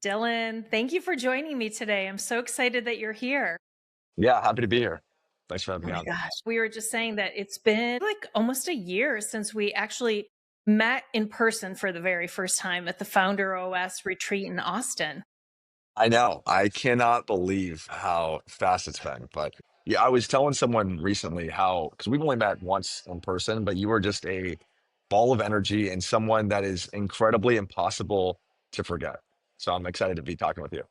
Dylan, thank you for joining me today. I'm so excited that you're here. Yeah, happy to be here. Thanks for having Oh me my on. gosh. We were just saying that it's been like almost a year since we actually met in person for the very first time at the Founder OS retreat in Austin. I know. I cannot believe how fast it's been. But yeah, I was telling someone recently how, because we've only met once in person, but you were just a ball of energy and someone that is incredibly impossible to forget. So I'm excited to be talking with you.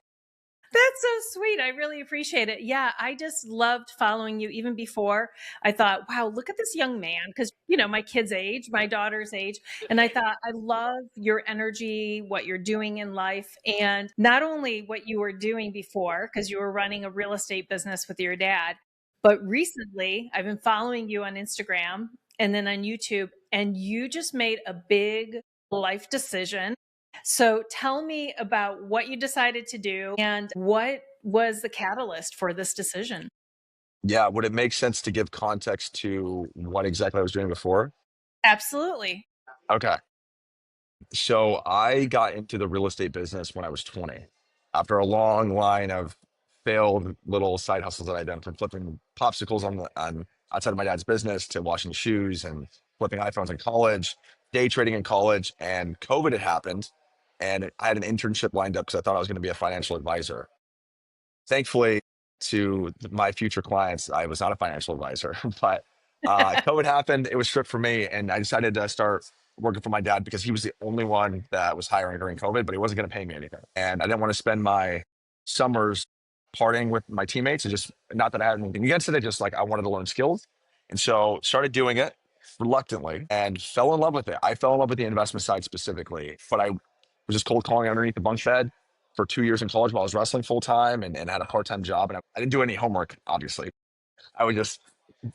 That's so sweet. I really appreciate it. Yeah, I just loved following you even before. I thought, wow, look at this young man. Because, my kid's age, my daughter's age. And I thought, I love your energy, what you're doing in life. And not only what you were doing before, because you were running a real estate business with your dad, but recently I've been following you on Instagram and then on YouTube, and you just made a big life decision. So tell me about what you decided to do and what was the catalyst for this decision? Yeah, would it make sense to give context to what exactly I was doing before? Absolutely. Okay. So I got into the real estate business when I was 20 after a long line of failed little side hustles that I'd done from flipping popsicles on outside of my dad's business to washing shoes and flipping iPhones in college, day trading in college, and COVID had happened. And I had an internship lined up because I thought I was going to be a financial advisor. Thankfully, to my future clients, I was not a financial advisor, but COVID happened. It was strict for me, and I decided to start working for my dad because he was the only one that was hiring during COVID, but he wasn't going to pay me anything. And I didn't want to spend my summers partying with my teammates. And just not that I had anything against it, I just like I wanted to learn skills, and so started doing it reluctantly and fell in love with it. I fell in love with the investment side specifically, but I was just cold calling underneath the bunk bed for 2 years in college while I was wrestling full time and had a part time job. And I didn't do any homework, obviously. I would just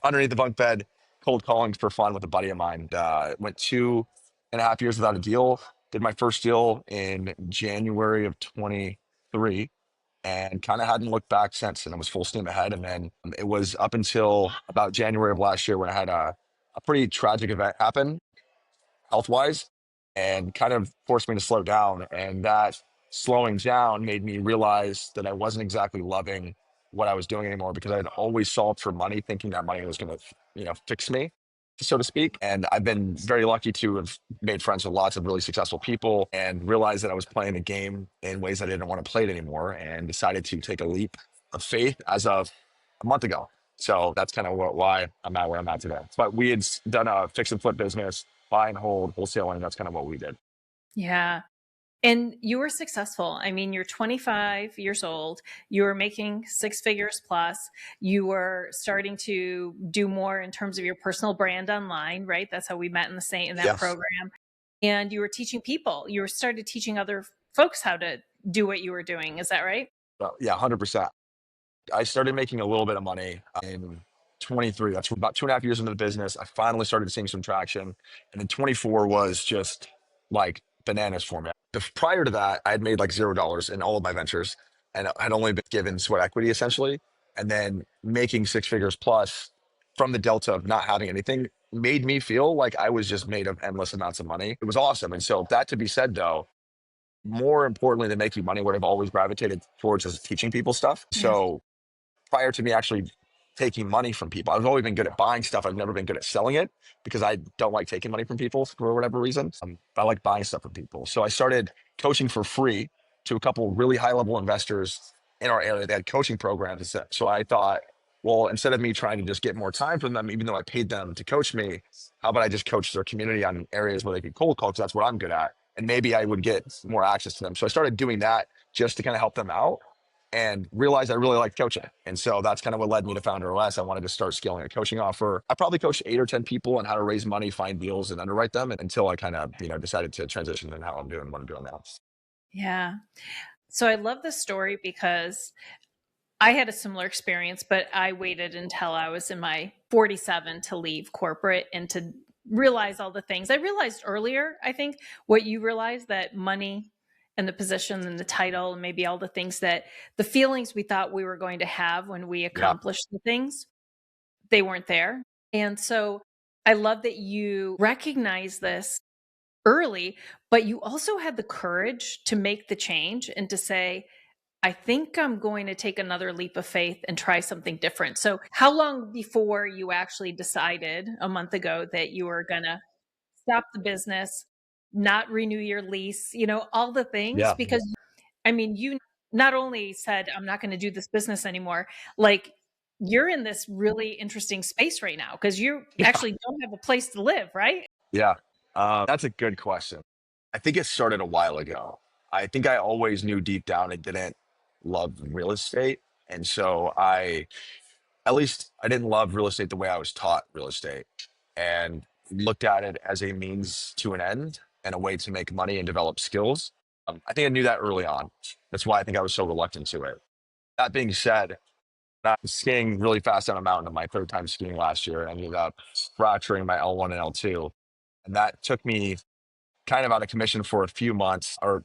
underneath the bunk bed, cold calling for fun with a buddy of mine. Went 2.5 years without a deal. Did my first deal in January of 23 and kind of hadn't looked back since. And it was full steam ahead. And then it was up until about January of last year when I had a pretty tragic event happen health wise and kind of forced me to slow down. And that slowing down made me realize that I wasn't exactly loving what I was doing anymore because I had always solved for money, thinking that money was going to, fix me, so to speak. And I've been very lucky to have made friends with lots of really successful people and realized that I was playing the game in ways I didn't want to play it anymore and decided to take a leap of faith as of a month ago. So that's kind of why I'm at where I'm at today. But we had done a fix and flip business, buy and hold, wholesaling. That's kind of what we did. Yeah. And you were successful. I mean, you're 25 years old. You were making six figures plus. You were starting to do more in terms of your personal brand online, right? That's how we met in the same in that Yes. program. And you were teaching people. You were started teaching other folks how to do what you were doing. Is that right? Yeah, 100%. I started making a little bit of money in 23. That's about 2.5 years into the business. I finally started seeing some traction. And then 24 was just like bananas for me. Prior to that, I had made like $0 in all of my ventures and I had only been given sweat equity essentially. And then making six figures plus from the delta of not having anything made me feel like I was just made of endless amounts of money. It was awesome. And so that to be said though, more importantly than making money, what I've always gravitated towards is teaching people stuff. Yeah. So prior to me actually taking money from people, I've always been good at buying stuff. I've never been good at selling it because I don't like taking money from people for whatever reason. I like buying stuff from people. So I started coaching for free to a couple really high level investors in our area. They had coaching programs. So I thought, well, instead of me trying to just get more time from them, even though I paid them to coach me, how about I just coach their community on areas where they could cold call because that's what I'm good at. And maybe I would get more access to them. So I started doing that just to kind of help them out and realized I really liked coaching. And so that's kind of what led me to Founder OS. I wanted to start scaling a coaching offer. I probably coached 8 or 10 people on how to raise money, find deals, and underwrite them until I kind of, decided to transition in how I'm doing what I'm doing now. Yeah. So I love this story because I had a similar experience, but I waited until I was in my 47 to leave corporate and to realize all the things I realized earlier. I think what you realized, that money and the position and the title and maybe all the things that the feelings we thought we were going to have when we Yeah. accomplished the things, they weren't there. And so I love that you recognize this early, but you also had the courage to make the change and to say, I think I'm going to take another leap of faith and try something different. So, how long before you actually decided a month ago that you were going to stop the business, not renew your lease, all the things? Yeah. Because, I mean, you not only said, I'm not going to do this business anymore, like you're in this really interesting space right now because you Yeah. actually don't have a place to live, right? Yeah. That's a good question. I think it started a while ago. I think I always knew deep down I didn't love real estate. And so at least I didn't love real estate the way I was taught real estate, and looked at it as a means to an end and a way to make money and develop skills. I think I knew that early on. That's why I think I was so reluctant to it. That being said, I was skiing really fast down a mountain on my third time skiing last year. I ended up fracturing my L1 and L2. And that took me kind of out of commission for a few months, or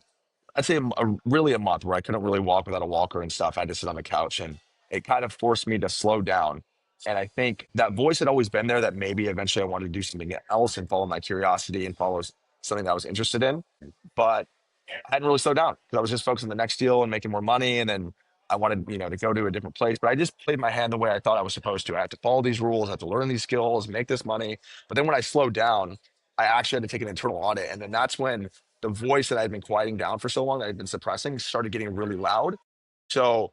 I'd say really a month, where I couldn't really walk without a walker and stuff. I had to sit on the couch, and it kind of forced me to slow down. And I think that voice had always been there, that maybe eventually I wanted to do something else and follow my curiosity and follow something that I was interested in. But I hadn't really slowed down because I was just focused on the next deal and making more money. And then I wanted, to go to a different place. But I just played my hand the way I thought I was supposed to. I had to follow these rules, I had to learn these skills, make this money. But then when I slowed down, I actually had to take an internal audit. And then that's when the voice that I'd been quieting down for so long, that I'd been suppressing, started getting really loud. So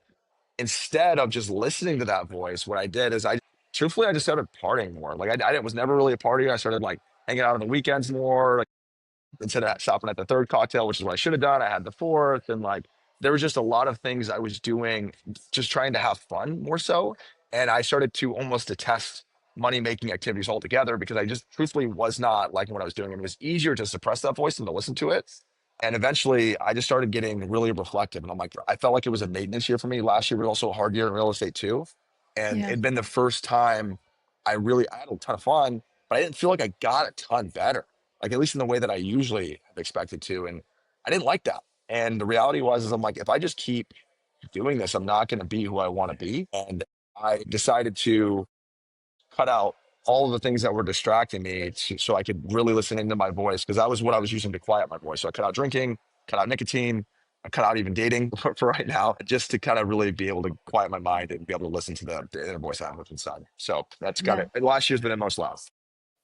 instead of just listening to that voice, what I did is truthfully, I just started partying more. Like I was never really a partier. I started like hanging out on the weekends more. Like, instead of stopping at the third cocktail, which is what I should have done, I had the fourth. And like, there was just a lot of things I was doing, just trying to have fun more so. And I started to almost detest money making activities altogether, because I just truthfully was not liking what I was doing. And it was easier to suppress that voice than to listen to it. And eventually I just started getting really reflective. And I'm like, I felt like it was a maintenance year for me. Last year was also a hard year in real estate too. And Yeah. it'd been the first time I had a ton of fun, but I didn't feel like I got a ton better, like at least in the way that I usually have expected to. And I didn't like that. And the reality was, is I'm like, if I just keep doing this, I'm not going to be who I want to be. And I decided to cut out all of the things that were distracting me, so I could really listen into my voice, because that was what I was using to quiet my voice. So I cut out drinking, cut out nicotine, I cut out even dating for right now, just to kind of really be able to quiet my mind and be able to listen to the inner voice I have inside. So that's got Yeah. it. Last year's been the most loud.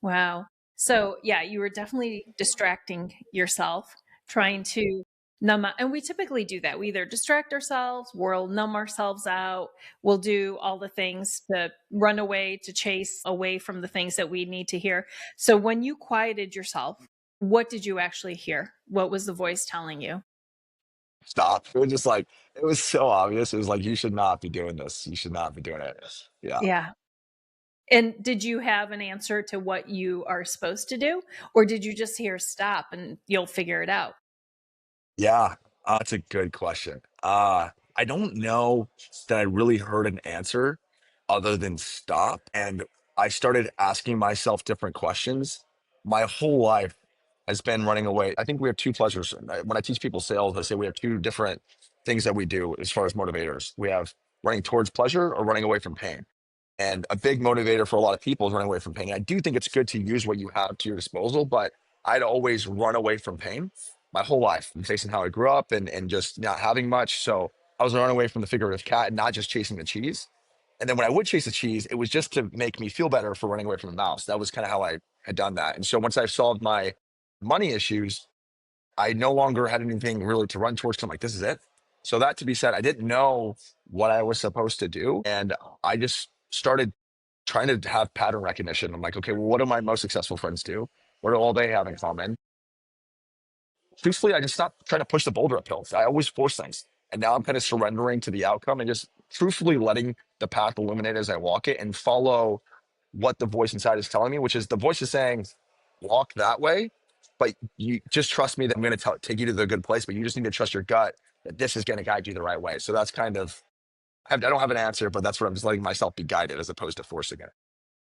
Wow. So, yeah, you were definitely distracting yourself, trying to numb out. And we typically do that. We either distract ourselves, we'll numb ourselves out, we'll do all the things to run away, to chase away from the things that we need to hear. So, when you quieted yourself, what did you actually hear? What was the voice telling you? Stop. It was just like, it was so obvious. It was like, you should not be doing this. You should not be doing it. Yeah. Yeah. And did you have an answer to what you are supposed to do? Or did you just hear stop and you'll figure it out? Yeah, that's a good question. I don't know that I really heard an answer other than stop. And I started asking myself different questions. My whole life has been running away. I think we have two pleasures. When I teach people sales, I say we have two different things that we do as far as motivators. We have running towards pleasure or running away from pain. And a big motivator for a lot of people is running away from pain. I do think it's good to use what you have to your disposal, but I'd always run away from pain my whole life, based on how I grew up and just not having much. So I was running away from the figurative cat and not just chasing the cheese. And then when I would chase the cheese, it was just to make me feel better for running away from the mouse. That was kind of how I had done that. And so once I solved my money issues, I no longer had anything really to run towards. 'Cause I'm like, this is it. So that to be said, I didn't know what I was supposed to do. And I just started trying to have pattern recognition. I'm like, okay, well, what do my most successful friends do? What do all they have in common? Truthfully, I just stopped trying to push the boulder uphill. I always force things. And now I'm kind of surrendering to the outcome and just truthfully letting the path illuminate as I walk it, and follow what the voice inside is telling me, which is, the voice is saying, walk that way, but you just trust me that I'm going to take you to the good place, but you just need to trust your gut that this is going to guide you the right way. So that's kind of, I don't have an answer, but that's what I'm just letting myself be guided as opposed to forcing it.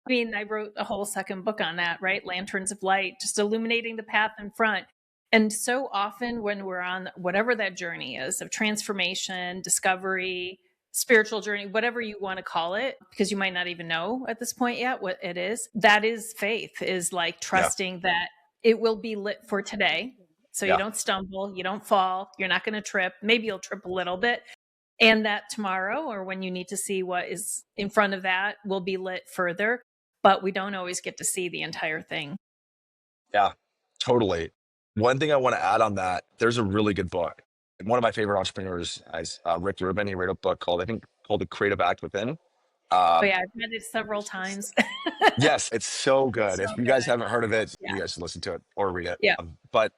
I mean, I wrote a whole second book on that, right? Lanterns of Light, just illuminating the path in front. And so often when we're on whatever that journey is of transformation, discovery, spiritual journey, whatever you want to call it, because you might not even know at this point yet what it is, that is faith, is like Yeah. trusting that It will be lit for today. So you Yeah. don't stumble, you don't fall, you're not going to trip. Maybe you'll trip a little bit. And that tomorrow, or when you need to see what is in front of that, will be lit further. But we don't always get to see the entire thing. Yeah, totally. One thing I want to add on that, there's a really good book. One of my favorite entrepreneurs is Rick Rubin. He wrote a book called, I think, called The Creative Act Within. But Um, yeah, I've read it several times. yes, it's so It's good. so If you guys good. haven't heard of it, Yeah. you guys should listen to it or read it. Yeah. But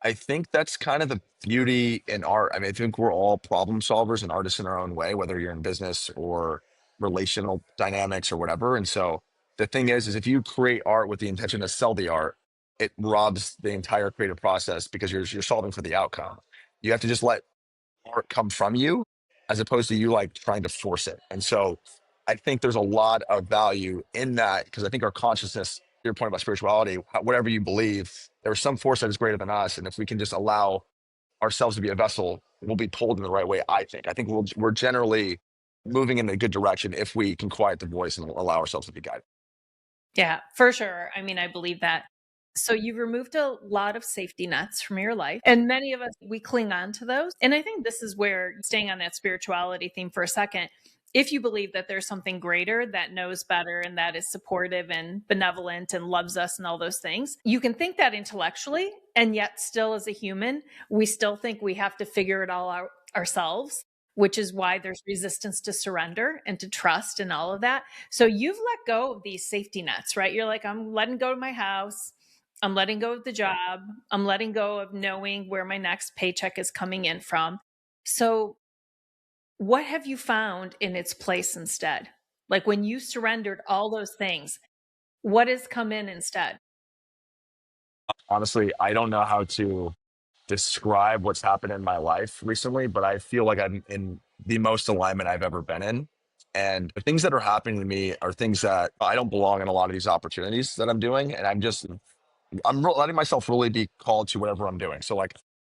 I think that's kind of the beauty in art. I mean, I think we're all problem solvers and artists in our own way, whether you're in business or relational dynamics or whatever. And so the thing is if you create art with the intention to sell the art, it robs the entire creative process because you're solving for the outcome. You have to just let art come from you as opposed to you like trying to force it. And so I think there's a lot of value in that because I think our consciousness, your point about spirituality, whatever you believe, there's some force that is greater than us. And if we can just allow ourselves to be a vessel, we'll be pulled in the right way. I think we're generally moving in a good direction if we can quiet the voice and allow ourselves to be guided. Yeah, for sure. I mean, I believe that. So you've removed a lot of safety nets from your life, and many of us, we cling on to those. And I think this is where, staying on that spirituality theme for a second, if you believe that there's something greater that knows better and that is supportive and benevolent and loves us and all those things, you can think that intellectually. And yet, still as a human, we still think we have to figure it all out ourselves, which is why there's resistance to surrender and to trust and all of that. So you've let go of these safety nets, right? You're like, I'm letting go of my house. I'm letting go of the job. I'm letting go of knowing where my next paycheck is coming in from. So, what have you found in its place instead? Like when you surrendered all those things, what has come in instead? Honestly, I don't know how to describe what's happened in my life recently, but I feel like I'm in the most alignment I've ever been in. And the things that are happening to me are things that I don't belong in a lot of these opportunities that I'm doing. And letting myself really be called to whatever I'm doing. So like,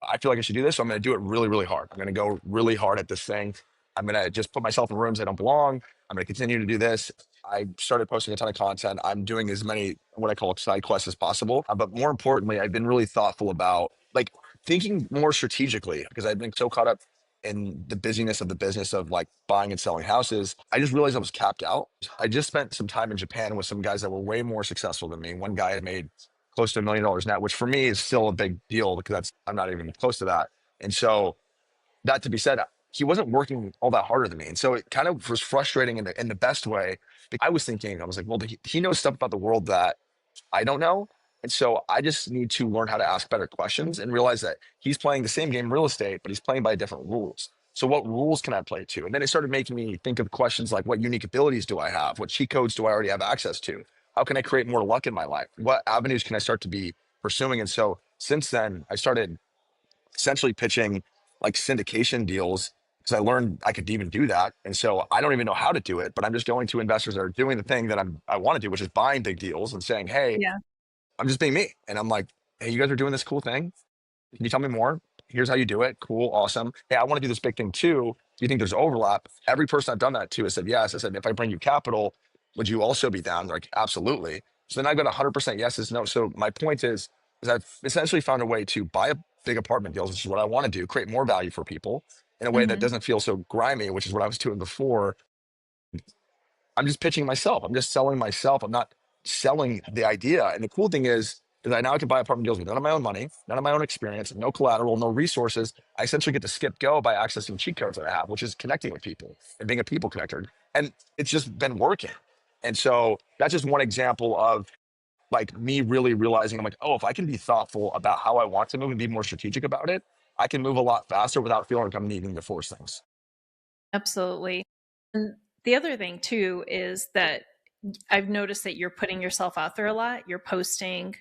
I feel like I should do this. So I'm going to do it really, really hard. I'm going to go really hard at this thing. I'm going to just put myself in rooms I don't belong. I'm going to continue to do this. I started posting a ton of content. I'm doing as many what I call side quests as possible. But more importantly, I've been really thoughtful about like thinking more strategically because I've been so caught up in the busyness of the business of like buying and selling houses. I just realized I was capped out. I just spent some time in Japan with some guys that were way more successful than me. One guy had made close to $1 million net, which for me is still a big deal because I'm not even close to that. And so that to be said, he wasn't working all that harder than me. And so it kind of was frustrating in the best way. I was thinking, I was like, well, he knows stuff about the world that I don't know. And so I just need to learn how to ask better questions and realize that he's playing the same game in real estate, but he's playing by different rules. So what rules can I play to? And then it started making me think of questions like what unique abilities do I have? What cheat codes do I already have access to? How can I create more luck in my life? What avenues can I start to be pursuing? And so since then, I started essentially pitching like syndication deals because I learned I could even do that. And so I don't even know how to do it, but I'm just going to investors that are doing the thing that I want to do, which is buying big deals and saying, hey, Yeah. I'm just being me. And I'm like, hey, you guys are doing this cool thing. Can you tell me more? Here's how you do it. Cool. Awesome. Hey, I want to do this big thing too. Do you think there's overlap? Every person I've done that to has said yes. I said, if I bring you capital, would you also be down? They're like, absolutely. So then I got 100% yeses, no. So my point is I've essentially found a way to buy a big apartment deals, which is what I want to do, create more value for people in a way that Hmm. doesn't feel so grimy, which is what I was doing before. I'm just pitching myself. I'm just selling myself. I'm not selling the idea. And the cool thing is I now can buy apartment deals with none of my own money, none of my own experience, no collateral, no resources. I essentially get to skip go by accessing cheat codes that I have, which is connecting with people and being a people connector. And it's just been working. And so that's just one example of like me really realizing I'm like, oh, if I can be thoughtful about how I want to move and be more strategic about it, I can move a lot faster without feeling like I'm needing to force things. Absolutely. And the other thing too is that I've noticed that you're putting yourself out there a lot. You're posting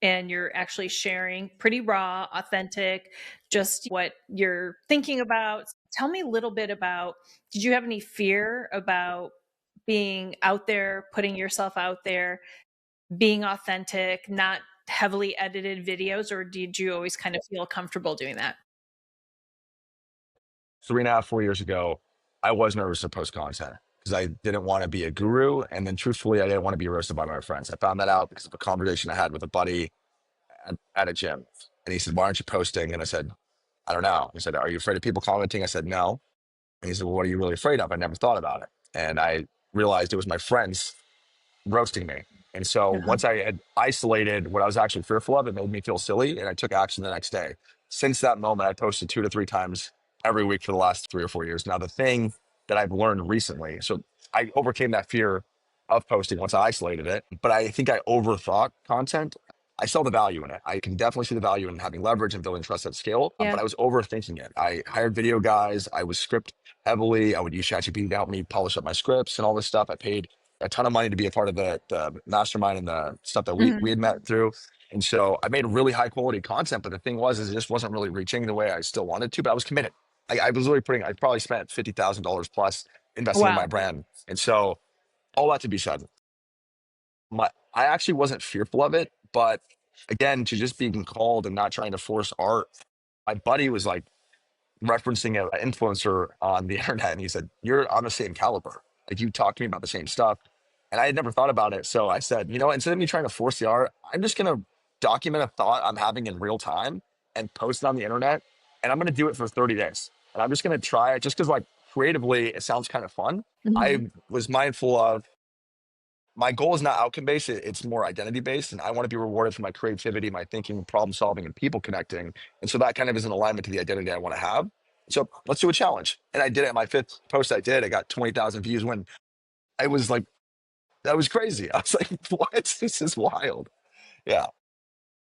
and you're actually sharing pretty raw, authentic, just what you're thinking about. Tell me a little bit about, did you have any fear about being out there, putting yourself out there, being authentic, not heavily edited videos, or did you always kind of feel comfortable doing that? 3.5, 4 years ago, I was nervous to post content because I didn't want to be a guru. And then truthfully, I didn't want to be roasted by my friends. I found that out because of a conversation I had with a buddy at a gym. And he said, "Why aren't you posting?" And I said, "I don't know." He said, "Are you afraid of people commenting?" I said, "No." And he said, "Well, what are you really afraid of?" I never thought about it. And I realized it was my friends roasting me. And so Uh-huh. once I had isolated what I was actually fearful of, it made me feel silly. And I took action the next day. Since that moment, I posted 2 to 3 times every week for the last 3 or 4 years. Now, the thing that I've learned recently, so I overcame that fear of posting once I isolated it, but I think I overthought content. I saw the value in it. I can definitely see the value in having leverage and building trust at scale, but Yeah. I was overthinking it. I hired video guys. I was script heavily. I would use ChatGPT to help me polish up my scripts and all this stuff. I paid a ton of money to be a part of the mastermind and the stuff that we Mhm. had met through. And so I made really high quality content, but the thing was, is it just wasn't really reaching the way I still wanted to, but I was committed. I was really I probably spent $50,000 plus investing in my Wow. brand. And so all that to be said, I actually wasn't fearful of it, but again, to just being called and not trying to force art, my buddy was like, referencing an influencer on the internet, and he said, "You're on the same caliber. Like you talked to me about the same stuff." And I had never thought about it. So I said, instead of me trying to force the art, I'm just gonna document a thought I'm having in real time and post it on the internet. And I'm gonna do it for 30 days. And I'm just gonna try it just because like creatively it sounds kind of fun. Mhm. I was mindful of my goal is not outcome based, it's more identity based. And I want to be rewarded for my creativity, my thinking, problem solving, and people connecting. And so that kind of is in alignment to the identity I want to have. So let's do a challenge. And I did it. My fifth post I did, I got 20,000 views when I was like, that was crazy. I was like, what? This is wild. Yeah.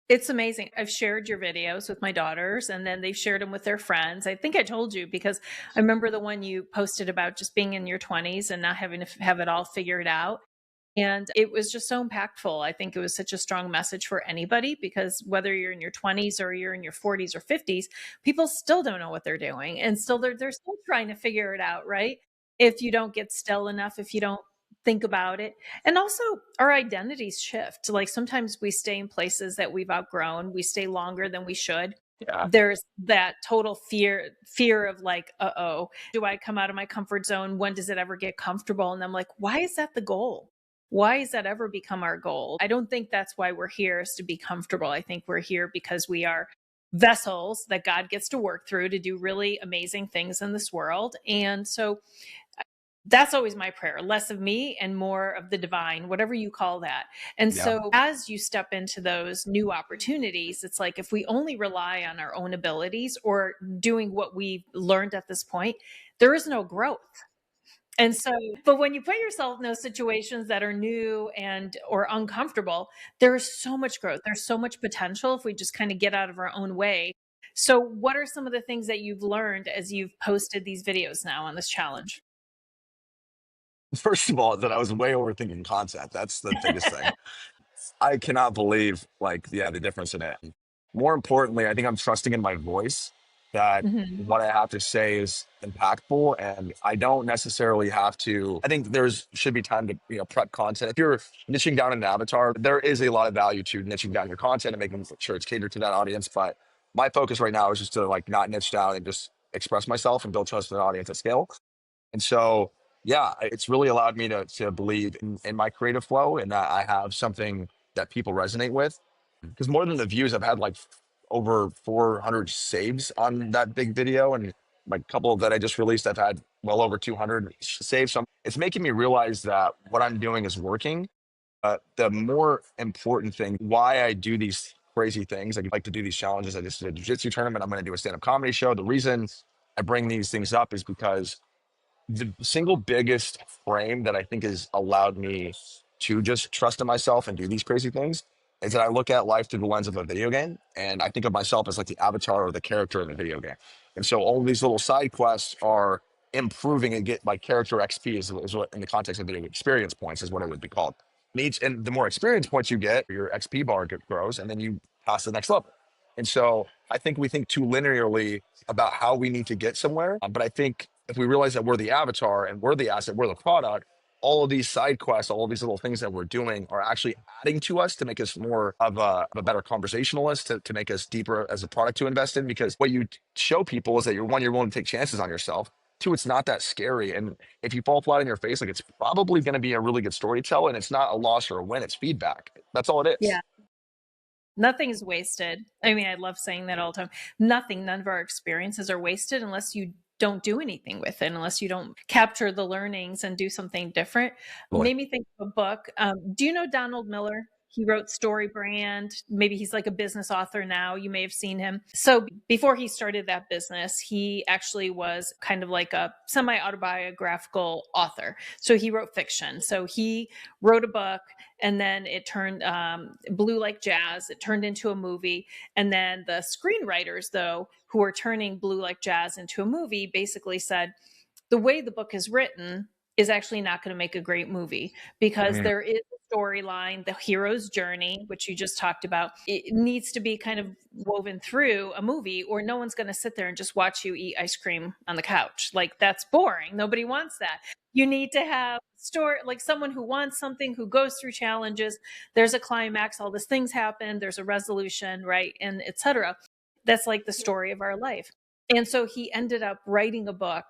It's amazing. I've shared your videos with my daughters, and then they've shared them with their friends. I think I told you because I remember the one you posted about just being in your 20s and not having to have it all figured out. And it was just so impactful. I think it was such a strong message for anybody because whether you're in your 20s or you're in your 40s or 50s, people still don't know what they're doing. And still they're still trying to figure it out, right? If you don't get still enough, if you don't think about it. And also our identities shift. Like sometimes we stay in places that we've outgrown, we stay longer than we should. Yeah. There's that total fear of like, uh-oh, do I come out of my comfort zone? When does it ever get comfortable? And I'm like, why is that the goal? Why has that ever become our goal? I don't think that's why we're here, is to be comfortable. I think we're here because we are vessels that God gets to work through to do really amazing things in this world. And so that's always my prayer, less of me and more of the divine, whatever you call that. And Yeah. so as you step into those new opportunities, it's like if we only rely on our own abilities or doing what we've learned at this point, there is no growth. And so, but when you put yourself in those situations that are new and or uncomfortable, there's so much growth. There's so much potential if we just kind of get out of our own way. So, what are some of the things that you've learned as you've posted these videos now on this challenge? First of all, that I was way overthinking content. That's the biggest thing. I cannot believe like yeah the difference in it. More importantly, I think I'm trusting in my voice that Mhm. what I have to say is impactful, and I don't necessarily have to. I think there's should be time to prep content. If you're niching down an avatar, there is a lot of value to niching down your content and making sure it's catered to that audience. But my focus right now is just to like not niche down and just express myself and build trust with an audience at scale. And so, yeah, it's really allowed me to believe in my creative flow and that I have something that people resonate with. Because more than the views, I've had like over 400 saves on that big video. And like a couple that I just released, I've had well over 200 saves. So it's making me realize that what I'm doing is working. The more important thing, why I do these crazy things, I like to do these challenges. I just did a jiu-jitsu tournament. I'm going to do a stand-up comedy show. The reason I bring these things up is because the single biggest frame that I think has allowed me to just trust in myself and do these crazy things is that I look at life through the lens of a video game. And I think of myself as like the avatar or the character in the video game. And so all of these little side quests are improving and get like character XP is what in the context of video experience points is what it would be called. And the more experience points you get, your XP bar grows and then you pass the next level. And so I think we think too linearly about how we need to get somewhere. But I think if we realize that we're the avatar and we're the asset, we're the product, all of these side quests, all of these little things that we're doing are actually adding to us to make us more of a better conversationalist, to make us deeper as a product to invest in. Because what you show people is that you're willing to take chances on yourself. Two, it's not that scary. And if you fall flat on your face, like it's probably going to be a really good story to tell. And it's not a loss or a win, it's feedback. That's all it Yeah. is. Nothing's wasted. I mean, I love saying that all the time. None of our experiences are wasted unless you don't do anything with it, unless you don't capture the learnings and do something different. Really. Made me think of a book. Do you know Donald Miller? He wrote Story Brand. Maybe he's like a business author now. You may have seen him. So before he started that business, he actually was kind of like a semi autobiographical author. So he wrote fiction. So he wrote a book, and then it turned Blue Like Jazz. It turned into a movie, and then the screenwriters, though, who were turning Blue Like Jazz into a movie, basically said the way the book is written is actually not going to make a great movie, because Mm, there is a storyline, the hero's journey, which you just talked about. It needs to be kind of woven through a movie, or no one's going to sit there and just watch you eat ice cream on the couch. Like, that's boring. Nobody wants that. You need to have story, like someone who wants something, who goes through challenges. There's a climax, all these things happen, there's a resolution, right, and etc. That's like the story of our life. And so he ended up writing a book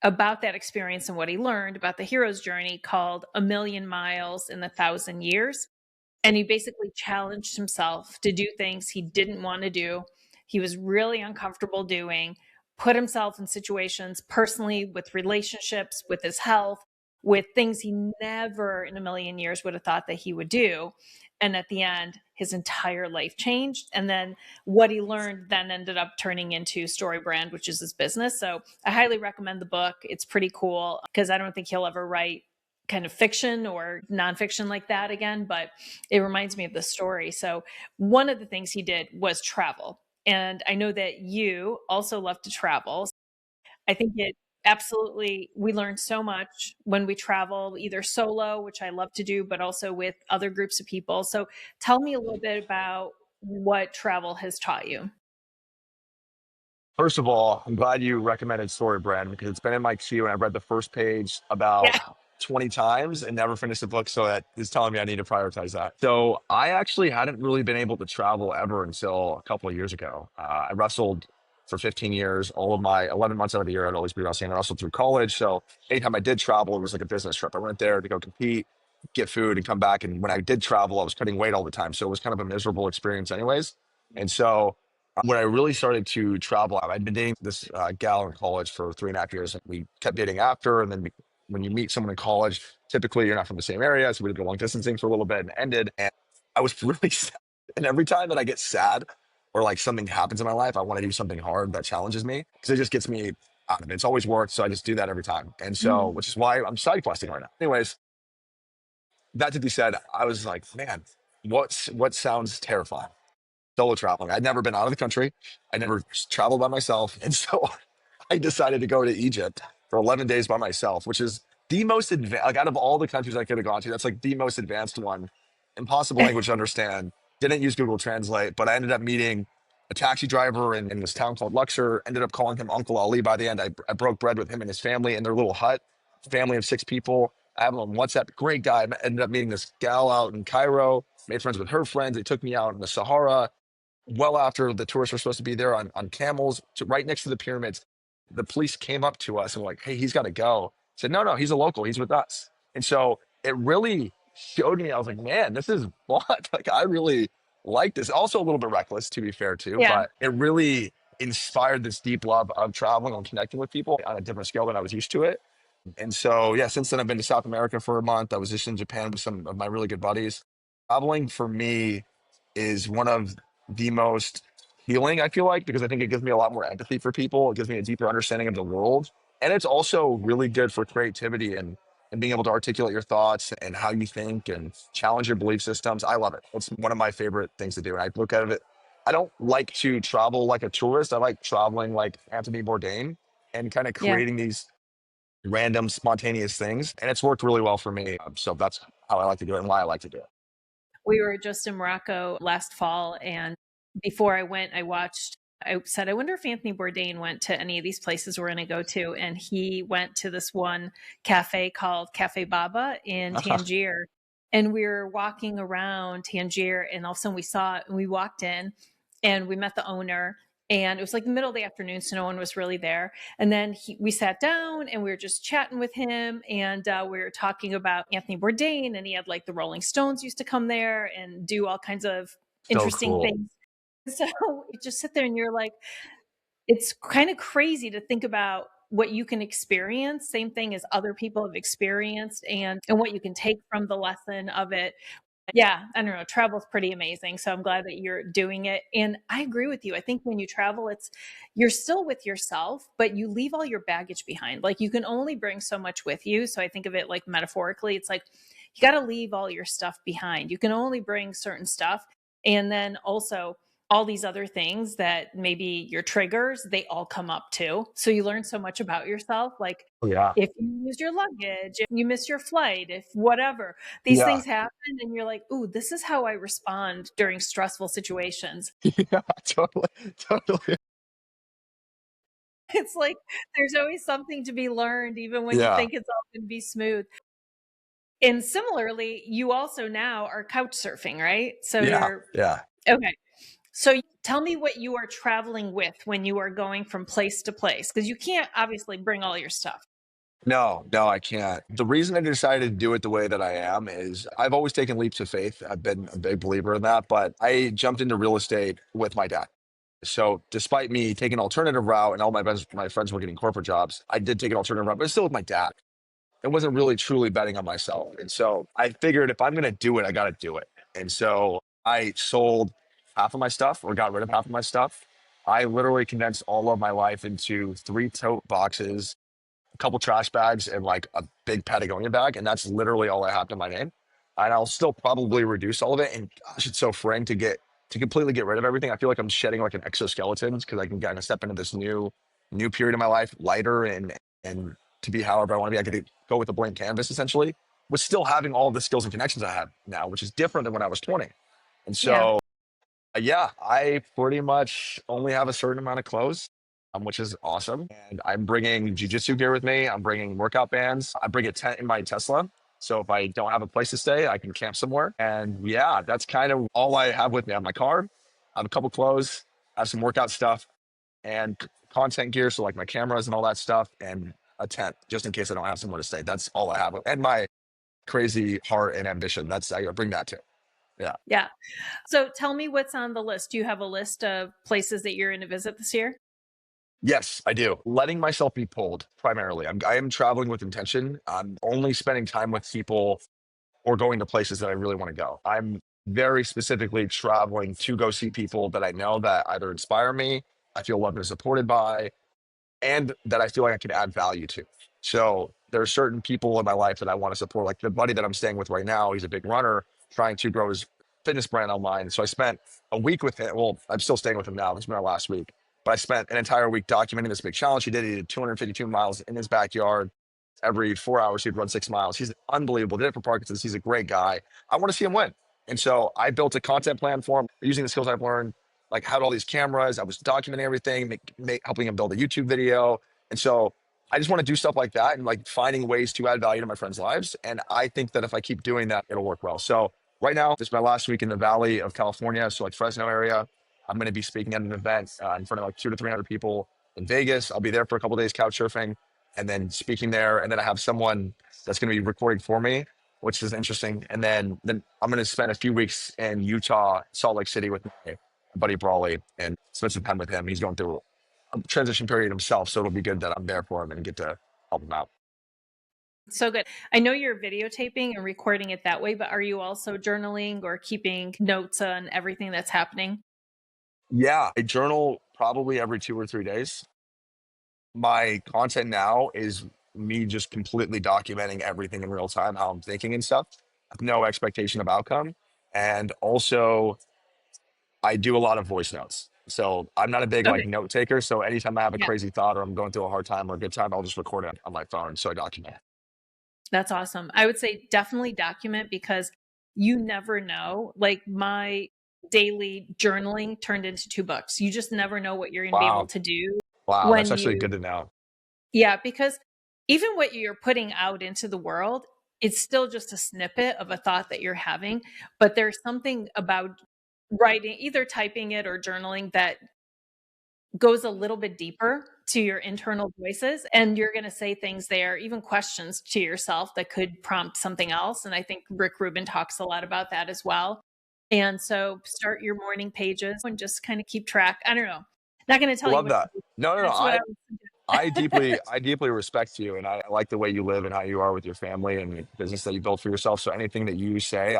about that experience and what he learned about the hero's journey, called A Million Miles in a Thousand Years. And he basically challenged himself to do things he didn't want to do. He was really uncomfortable doing, put himself in situations personally, with relationships, with his health, with things he never in a million years would have thought that he would do. And at the end, his entire life changed. And then what he learned then ended up turning into Story Brand, which is his business. So I highly recommend the book. It's pretty cool, because I don't think he'll ever write kind of fiction or nonfiction like that again, but it reminds me of the story. So one of the things he did was travel. And I know that you also love to travel. I think it absolutely, we learn so much when we travel, either solo, which I love to do, but also with other groups of people. So tell me a little bit about what travel has taught you. First of all, I'm glad you recommended Story Brand because it's been in my queue and I've read the first page Yeah. about 20 times and never finished the book. So that is telling me I need to prioritize that. So I actually hadn't really been able to travel ever until a couple of years ago. I wrestled for 15 years. All of my 11 months out of the year, I'd always be wrestling. I wrestled through college. So anytime I did travel, it was like a business trip. I went there to go compete, get food, and come back. And when I did travel, I was cutting weight all the time. So it was kind of a miserable experience, anyways. And so when I really started to travel, I'd been dating this gal in college for 3.5 years. And we kept dating after. And then when you meet someone in college, typically you're not from the same area. So we did a long distance thing for a little bit and ended. And I was really sad. And every time that I get sad or like something happens in my life, I want to do something hard that challenges me because it just gets me out of it. It's always worked. So I just do that every time. And so, Mm. which is why I'm side questing right now. Anyways, that to be said, I was like, man, what sounds terrifying? Solo traveling. I'd never been out of the country. I never traveled by myself. And so I decided to go to Egypt for 11 days by myself, which is the most advanced, like out of all the countries I could have gone to, that's like the most advanced one. Impossible language to understand. Didn't use Google Translate, but I ended up meeting a taxi driver in this town called Luxor, ended up calling him Uncle Ali. By the end, I broke bread with him and his family in their little hut, family of 6 people. I have him on WhatsApp. Great guy. I ended up meeting this gal out in Cairo, made friends with her friends. They took me out in the Sahara well after the tourists were supposed to be there on camels to right next to the pyramids. The police came up to us and were like, hey, he's got to go. I said, no, he's a local. He's with us. And so it really showed me, I was like, man, this is fun. Like, I really like this. Also a little bit reckless, to be fair, too, Yeah. but it really inspired this deep love of traveling and connecting with people on a different scale than I was used to it. And so, yeah, since then I've been to South America for a month. I was just in Japan with some of my really good buddies. Traveling for me is one of the most healing, I feel like, because I think it gives me a lot more empathy for people. It gives me a deeper understanding of the world. And it's also really good for creativity and being able to articulate your thoughts and how you think and challenge your belief systems. I love it. It's one of my favorite things to do. And I look at it, I don't like to travel like a tourist. I like traveling like Anthony Bourdain and kind of Yeah. creating these random, spontaneous things. And it's worked really well for me. So that's how I like to do it and why I like to do it. We were just in Morocco last fall, and before I went, I said, I wonder if Anthony Bourdain went to any of these places we're going to go to. And he went to this one cafe called Cafe Baba in Tangier. And we were walking around Tangier, and all of a sudden we saw it, and we walked in and we met the owner. And it was like the middle of the afternoon, so no one was really there. And then we sat down and we were just chatting with him, and we were talking about Anthony Bourdain, and he had like the Rolling Stones used to come there and do all kinds of So interesting cool. things. So you just sit there and you're like, it's kind of crazy to think about what you can experience, same thing as other people have experienced, and what you can take from the lesson of it. Yeah, I don't know. Travel's pretty amazing. So I'm glad that you're doing it. And I agree with you. I think when you travel, you're still with yourself, but you leave all your baggage behind. Like you can only bring so much with you. So I think of it like metaphorically. It's like you got to leave all your stuff behind. You can only bring certain stuff. And then also all these other things that maybe your triggers, they all come up too. So you learn so much about yourself. Like Oh, yeah. if you lose your luggage, if you miss your flight, if whatever, these Yeah. things happen and you're like, ooh, this is how I respond during stressful situations. Yeah, totally. Totally. It's like there's always something to be learned, even when you Yeah. think it's all going to be smooth. And similarly, you also now are couch surfing, right? So Yeah. you're Yeah. okay. So tell me what you are traveling with when you are going from place to place, because you can't obviously bring all your stuff. No, no, I can't. The reason I decided to do it the way that I am is I've always taken leaps of faith. I've been a big believer in that, but I jumped into real estate with my dad. So despite me taking an alternative route and all my friends were getting corporate jobs, I did take an alternative route, but it's still with my dad. It wasn't really truly betting on myself. And so I figured if I'm going to do it, I got to do it. And so I sold half of my stuff or got rid of half of my stuff. I literally condensed all of my life into 3 tote boxes, a couple trash bags, and like a big Patagonia bag. And that's literally all I have to my name. And I'll still probably reduce all of it. And gosh, it's so freeing to completely get rid of everything. I feel like I'm shedding like an exoskeleton because I can kind of step into this new period of my life lighter and to be however I want to be. I could go with a blank canvas essentially, with still having all the skills and connections I have now, which is different than when I was 20. And Yeah. so yeah, I pretty much only have a certain amount of clothes, which is awesome. And I'm bringing jujitsu gear with me. I'm bringing workout bands. I bring a tent in my Tesla. So if I don't have a place to stay, I can camp somewhere. And yeah, that's kind of all I have with me. I have my car, I have a couple clothes, I have some workout stuff and content gear. So like my cameras and all that stuff and a tent just in case I don't have somewhere to stay. That's all I have. And my crazy heart and ambition. I bring that too. Yeah. Yeah. So tell me what's on the list. Do you have a list of places that you're going to visit this year? Yes, I do. Letting myself be pulled primarily. I am traveling with intention. I'm only spending time with people or going to places that I really want to go. I'm very specifically traveling to go see people that I know that either inspire me, I feel loved and supported by, and that I feel like I can add value to. So there are certain people in my life that I want to support. Like the buddy that I'm staying with right now, he's a big runner trying to grow his fitness brand online. So I spent a week with him. Well, I'm still staying with him now. It's been our last week. But I spent an entire week documenting this big challenge he did. He did 252 miles in his backyard. Every 4 hours, he'd run 6 miles. He's unbelievable. Did it for Parkinson's. He's a great guy. I want to see him win. And so I built a content plan for him using the skills I've learned, like had all these cameras. I was documenting everything, helping him build a YouTube video. And so I just want to do stuff like that and like finding ways to add value to my friends' lives. And I think that if I keep doing that, it'll work well. So right now, this is my last week in the Valley of California, so like Fresno area. I'm going to be speaking at an event in front of like 200 to 300 people in Vegas. I'll be there for a couple of days couch surfing and then speaking there. And then I have someone that's going to be recording for me, which is interesting. And then I'm going to spend a few weeks in Utah, Salt Lake City with my buddy Brawley and spend some time with him. He's going through a transition period himself, so it'll be good that I'm there for him and get to help him out. So good. I know you're videotaping and recording it that way, but are you also journaling or keeping notes on everything that's happening? Yeah, I journal probably every 2 or 3 days. My content now is me just completely documenting everything in real time, how I'm thinking and stuff. No expectation of outcome. And also, I do a lot of voice notes. So I'm not a big like Okay. note taker. So anytime I have a Yeah. crazy thought or I'm going through a hard time or a good time, I'll just record it on my phone. So I document. That's awesome. I would say definitely document because you never know. Like my daily journaling turned into 2 books. You just never know what you're going to be able Wow. to do Wow. That's when actually you, good to know. yeah, because even what you're putting out into the world, it's still just a snippet of a thought that you're having. But there's something about writing, either typing it or journaling that goes a little bit deeper to your internal voices, and you're going to say things there, even questions to yourself that could prompt something else. And I think Rick Rubin talks a lot about that as well. And so start your morning pages and just kind of keep track. I don't know. Not going to I tell you love what to that. do. No, no, no. That's what I would suggest. I deeply respect you, and I like the way you live and how you are with your family and the business that you built for yourself. So anything that you say,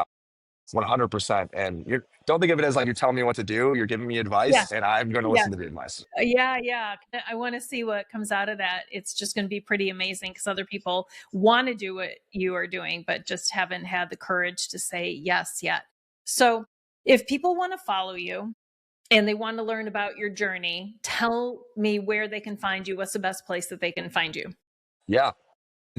100%. And you don't think of it as like you're telling me what to do. You're giving me Yeah. advice, and I'm going to Yeah. listen to the advice. Yeah, yeah. I want to see what comes out of that. It's just going to be pretty amazing because other people want to do what you are doing, but just haven't had the courage to say yes yet. So, if people want to follow you and they want to learn about your journey, tell me where they can find you. What's the best place that they can find you? Yeah,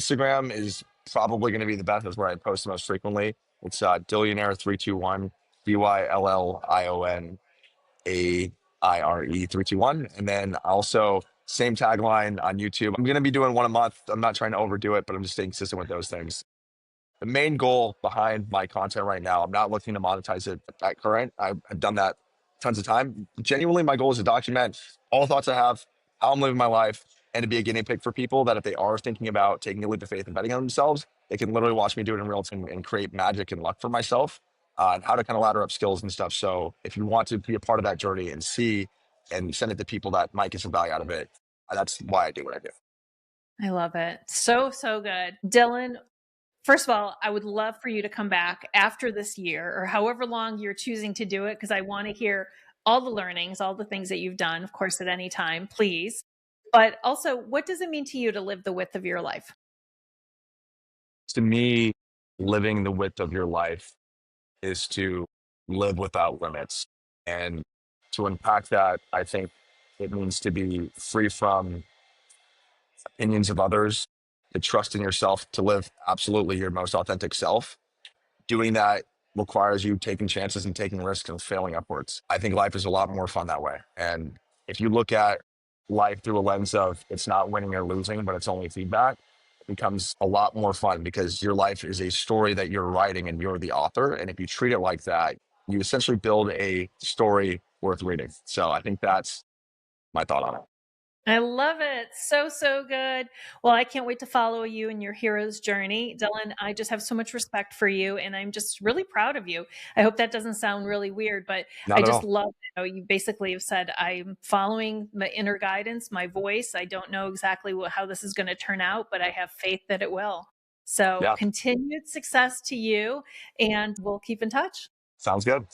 Instagram is probably going to be the best. That's where I post the most frequently. It's Dillionaire321, Dillionaire321. And then also, same tagline on YouTube. I'm going to be doing one a month. I'm not trying to overdo it, but I'm just staying consistent with those things. The main goal behind my content right now, I'm not looking to monetize it at current. I've done that tons of time. Genuinely, my goal is to document all the thoughts I have, how I'm living my life, and to be a guinea pig for people that if they are thinking about taking a leap of faith and betting on themselves, they can literally watch me do it in real time and create magic and luck for myself, and how to kind of ladder up skills and stuff. So if you want to be a part of that journey and see and send it to people that might get some value out of it, that's why I do what I do. I love it. So, so good. Dylan, first of all, I would love for you to come back after this year or however long you're choosing to do it, because I want to hear all the learnings, all the things that you've done, of course, at any time, please. But also, what does it mean to you to live the width of your life? To me, living the width of your life is to live without limits. And to unpack that, I think it means to be free from opinions of others, to trust in yourself, to live absolutely your most authentic self. Doing that requires you taking chances and taking risks and failing upwards. I think life is a lot more fun that way. And if you look at life through a lens of it's not winning or losing, but it's only feedback, it becomes a lot more fun because your life is a story that you're writing and you're the author. And if you treat it like that, you essentially build a story worth reading. So I think that's my thought on it. I love it. So, so good. Well, I can't wait to follow you in your hero's journey. Dylan, I just have so much respect for you and I'm just really proud of you. I hope that doesn't sound really weird, but I Not at just all. love, you basically have said, I'm following my inner guidance, my voice. I don't know exactly how this is going to turn out, but I have faith that it will. So Yeah, continued success to you and we'll keep in touch. sounds good.